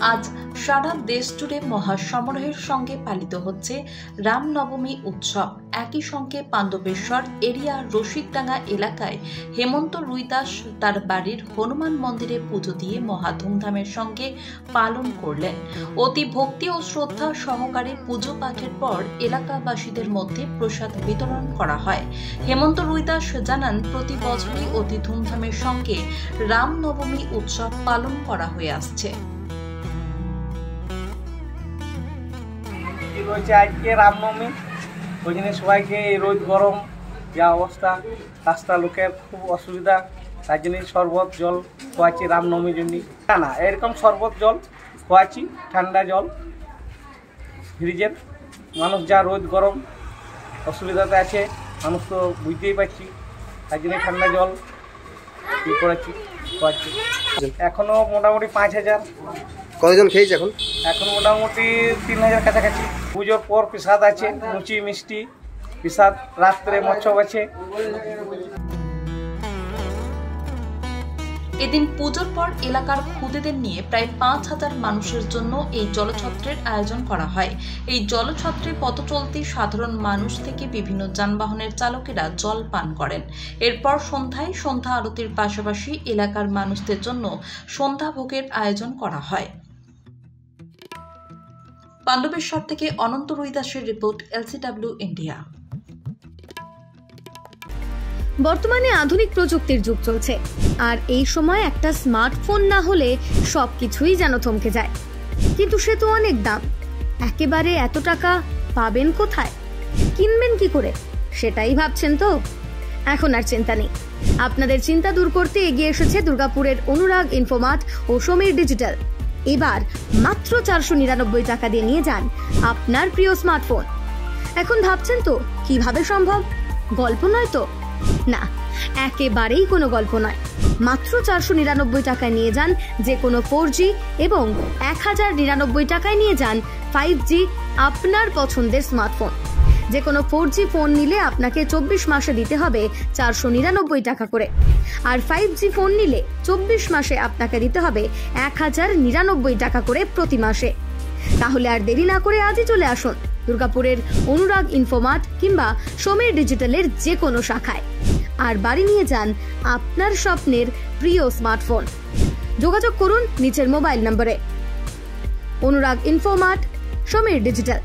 আজ সারা দেশ জুড়ে মহাসমারোহের সঙ্গে পালিত হচ্ছে রামনবমী উৎসব। একই সঙ্গে পাণ্ডবেশ্বর এরিয়া রশিকডাঙ্গা এলাকায় হেমন্ত রুইদাস তার বাড়ির হনুমান মন্দিরে পুজো দিয়ে মহা ধুমধামের সঙ্গে পালন করলেন। অতি ভক্তি ও শ্রদ্ধা সহকারে পুজো পাঠের পর এলাকাবাসীদের মধ্যে প্রসাদ বিতরণ করা হয়। হেমন্ত রুইদাস জানান, প্রতি বছরই অতি ধুমধামের সঙ্গে রামনবমী উৎসব পালন করা হয়ে আসছে। আজকে রামনবমী, ওই জন্য সবাইকে রোদ গরম যা অবস্থা, রাস্তা লোকের খুব অসুবিধা, তার জন্য শরবত জল খোয়াচ্ছি রামনবমীর জন্য। না এরকম শরবত জল খোয়াচ্ছি, ঠান্ডা জল ফ্রিজের। মানুষ যা রোদ গরম অসুবিধাতে আছে, মানুষ তো বুঝতেই পারছি, তার জন্য ঠান্ডা জল ই করেছি খোয়াচ্ছি। এখনও মোটামুটি 5000। কতজন খেয়েছে এখন? এখন মোটামুটি 3000 কাছাকাছি। পুজোর পর প্রসাদ আছে, মুচি মিষ্টি প্রসাদ, রাত্রে মৎস্য আছে। এদিন পুজোর পর এলাকার খুদেদের নিয়ে প্রায় 5000 মানুষের জন্য এই জলছত্রের আয়োজন করা হয়। এই জলছত্রে পথ চলতি সাধারণ মানুষ থেকে বিভিন্ন যানবাহনের চালকেরা জল পান করেন। এরপর সন্ধ্যায় সন্ধ্যা আরতির পাশাপাশি এলাকার মানুষদের জন্য সন্ধ্যা ভোগের আয়োজন করা হয়। পাণ্ডবেশ্বর থেকে অনন্ত রুইদাসের রিপোর্ট, LCW ইন্ডিয়া। বর্তমানে আধুনিক প্রযুক্তির যুগ চলছে, আর এই সময় একটা স্মার্টফোন না হলে সবকিছুই যেন থমকে যায়। কিন্তু সে তো অনেক দাম, একেবারে এত টাকা পাবেন কোথায়, কিনবেন কি করে, সেটাই ভাবছেন তো? এখন আর চিন্তা নেই, আপনাদের চিন্তা দূর করতে এগিয়ে এসেছে দুর্গাপুরের অনুরাগ ইনফোমার্ট ও সমীর ডিজিটাল। এবার মাত্র 499 টাকা দিয়ে নিয়ে যান আপনার প্রিয় স্মার্টফোন। এখন ভাবছেন তো কিভাবে সম্ভব? গল্প নয় তো? না, একেবারেই কোনো গল্প নয়। মাত্র 499 টাকায় নিয়ে যান যে কোনো 4G এবং 1099 টাকায় নিয়ে যান 5G আপনার পছন্দের স্মার্টফোন। যে কোনো 4G ফোন নিলে আপনাকে 24 মাসে দিতে হবে 499 টাকা করে, আর 5G ফোন নিলে 24 মাসে আপনাকে দিতে হবে 1099 টাকা করে প্রতি মাসে। তাহলে আর দেরি না করে আজই চলে আসুন দুর্গাপুরের অনুরাগ ইনফোমার্ট কিংবা সমীর ডিজিটালের যে কোনো শাখায়, আর বাড়ি নিয়ে যান আপনার স্বপ্নের প্রিয় স্মার্টফোন। যোগাযোগ করুন নিচের মোবাইল নম্বরে। অনুরাগ ইনফোমার্ট, সমীর ডিজিটাল।